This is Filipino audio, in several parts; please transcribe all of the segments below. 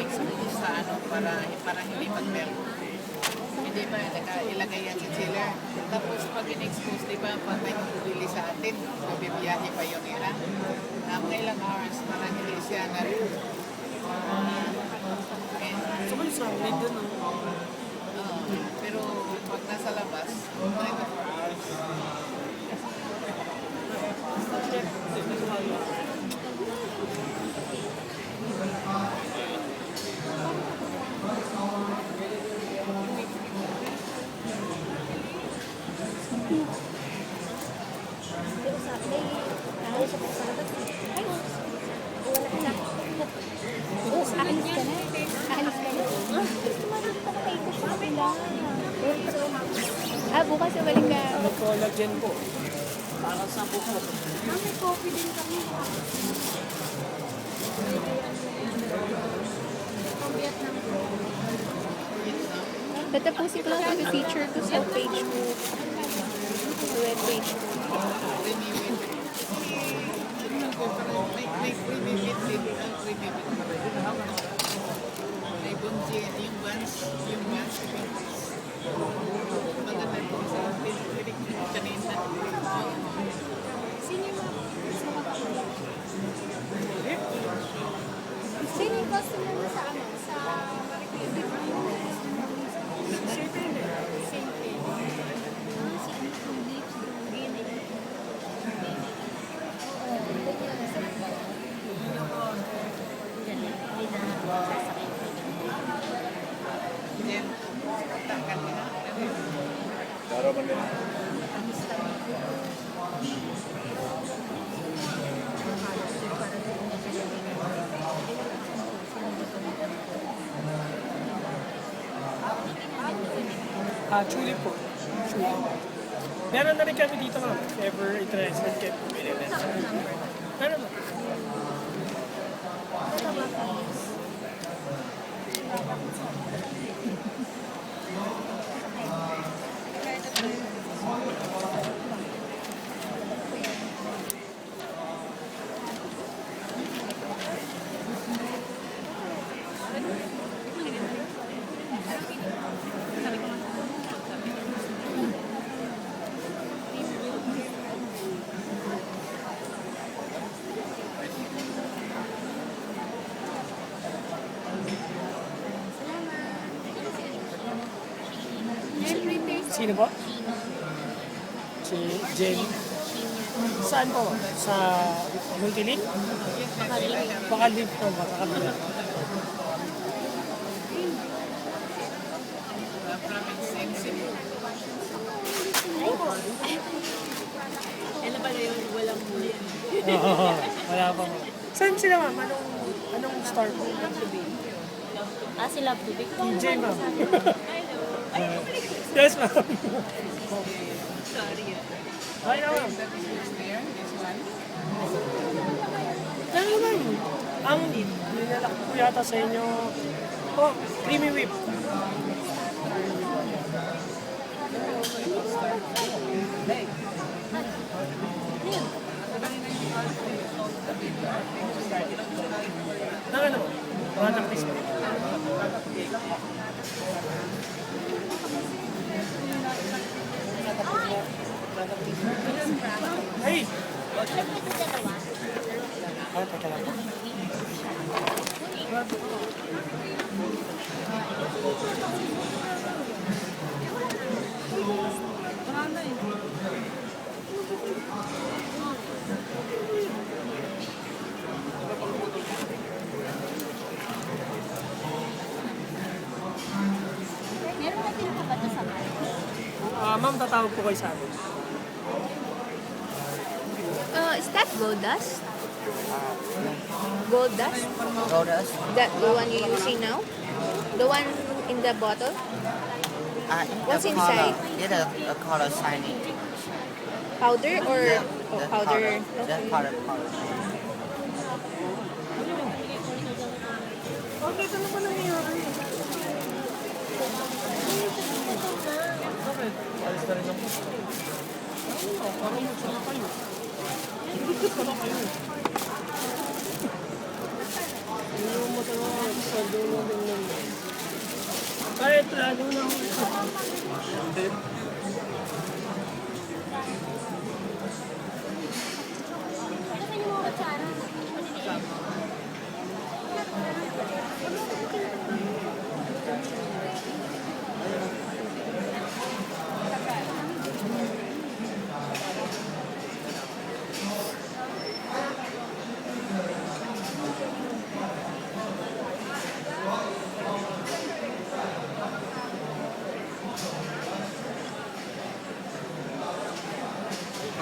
expose sa ano para hindi mag-melt. Hindi ba, ilagay yan sa chiller. Tapos pag in-expose, di ba, pag may bumili sa atin, bibiyahe pa yun nila. Mga ilang hours para hindi siya So, kayo sa amin doon, pero pag nasa labas, 24 hours. Aalis ka na. Aalis ka na. Bukas na balik ka. collagen po. Para sa buko. May coffee din kami. Tatapusin ko lang yung feature ko sa page ko. Sa web page ko. May pre-mimit din. May bunji, yung buns. Maganda po sa pinik kanina. Sino yung customer mo sa ano? Sa Then, tanggal na. Daro man din. Chuli po. Chuli. Meron na rin kami dito ma'am. If ever interested kayo bumili din. Meron na. Sino po? Si Jen. Saan po? Sa Multilink? Bakalink po. Bakalink. Ano pala yun? Walang muli. Oo, wala pa mo. Saan sila ma'am? Anong star po? Si Love to Big. TJ ma'am. Yes ma'am. Sorry. Ay na ma'am. Ano ma'am? Ang nilalak ko yata sa inyo. Oh, creamy whip. Ano? Product placement. Ay! Teka lang po. meron na pinakabato sa kanya. Ma'am, tatawag po kayo sa amin. Is that gold dust? Gold dust? Gold dust? That the one you're using now? The one in the bottle? What's inside? Yeah, the color shiny. Powder or The powder? The powder. Okay, ano ba nangyayari? Bakit? Alis na rin ako. Parang magsama kayo. Pala kayo. Ano yung masama sa doon? Lalo na ako.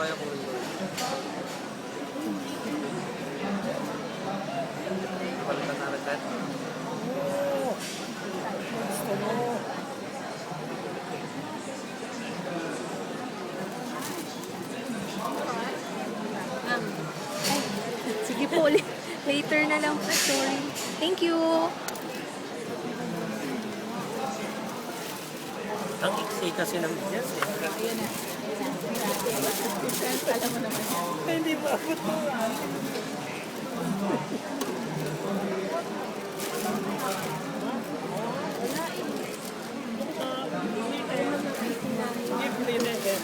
Kaya ko rin. Palitan na rin tayo. Oo. Gusto mo. Sige po, later na lang po. Sorry. Thank you. Ang iksi kasi ng yes eh. Alam mo naman yan. Hindi ba abot mo? Hindi na eh.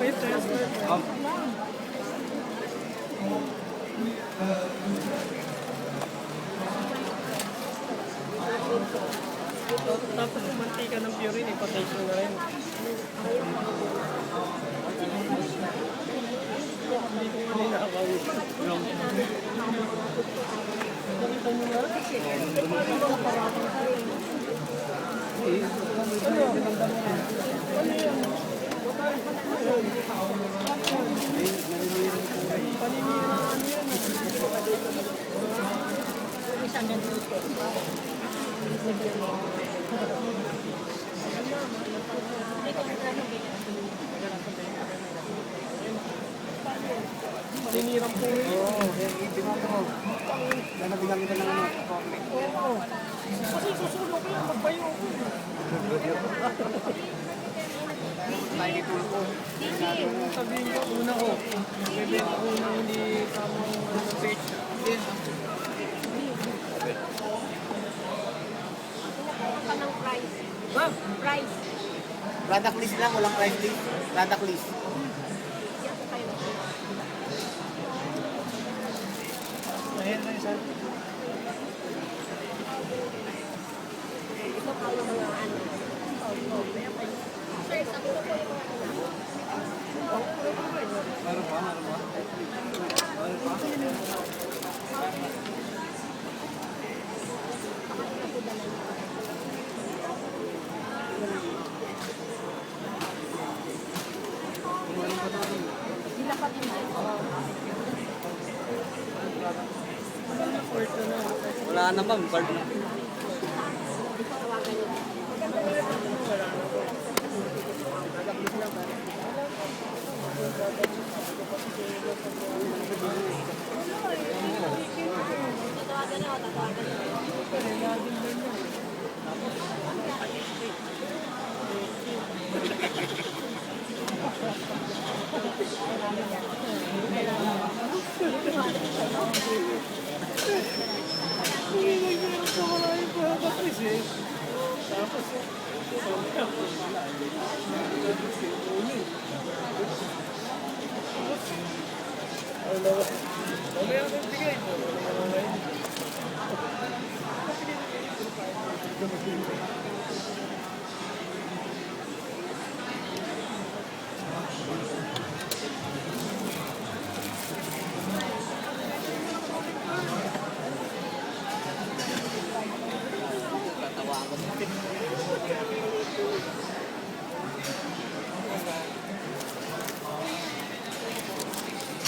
Wait, transfer. Tapos yung mantika ng Purine, ipatation na rin. Hindi ko nga ninakawi. Nakita nyo na? Ano yan? Paninira ano yan? Isang ganito. Paninirang po yun. Oo, ibig mo. Nanabilang kita ng ano. Oo. Kasi susulo ko yan, magbayo ko. Tayo ni Tulpo. Sabihin ko, una ko. Bebenta ko na hindi tamang page. Ma'am, Price. Product list lang, walang price list. Product list. mahal na isa. Meron pa, meron pa. Meron pa. Wala naman, card na.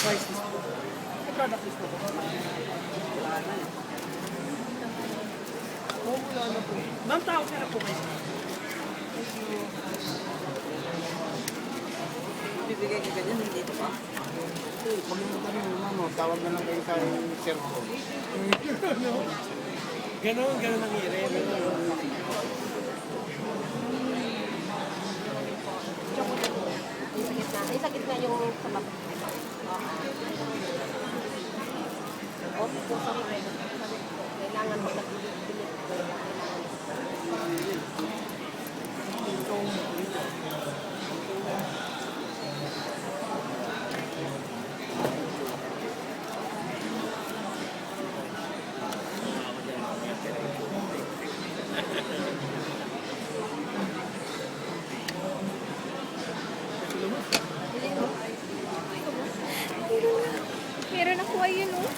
Price list po. Product list po. Oo, wala na po. Ma'am, tawag na po kayo. Bibigay ka ganyan, hindi ito pa. Kung ano mo, tawag na lang kayo sa cellphone. Ganon ang ire. Yung sa gitna. Ay, sa gitna yung sa baba. Oh, kung sa kailangan mo nagbibilit. Meron ako ayun, oh.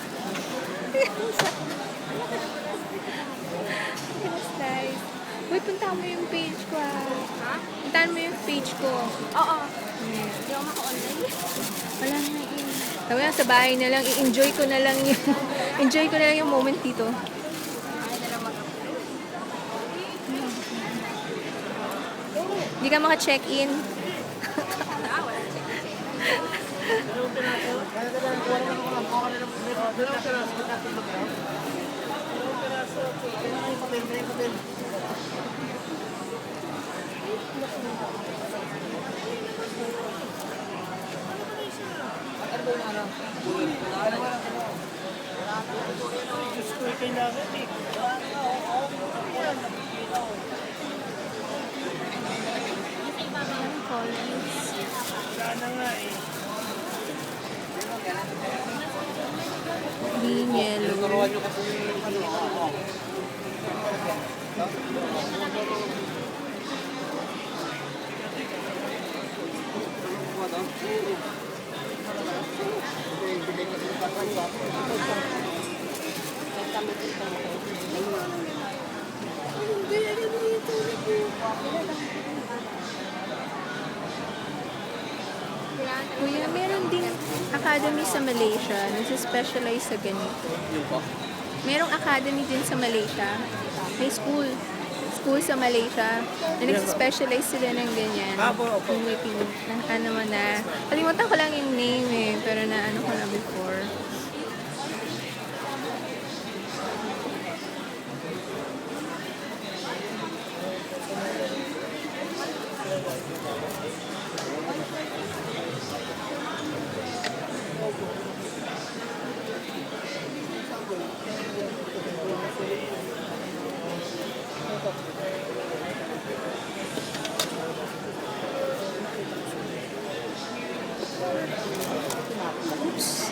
That's nice. Uy, puntahan mo yung page ko, ah. Ha? Puntahan mo yung page ko. Oo. Hindi ako maka-online. Wala na yun. Sabi nga, sa bahay na lang, i-enjoy ko na lang yung, enjoy ko na lang yung moment dito. Ay, na lang mag-upload. Hindi ka maka-check-in. Ah, wala. Diyos ko, kailangan eh. Sana nga eh. Green, yellow. Turuan nyo kasi yung ano. Kuya, meron ding academy sa Malaysia. Nasa-specialize sa ganito. Yung po. Merong academy din sa Malaysia. May school. School sa Malaysia. Na nag-specialize sila ng ganyan. Opo. Yung may ano mo na. Kalimutan ko lang yung name eh. Pero na ano ko na before. Oops.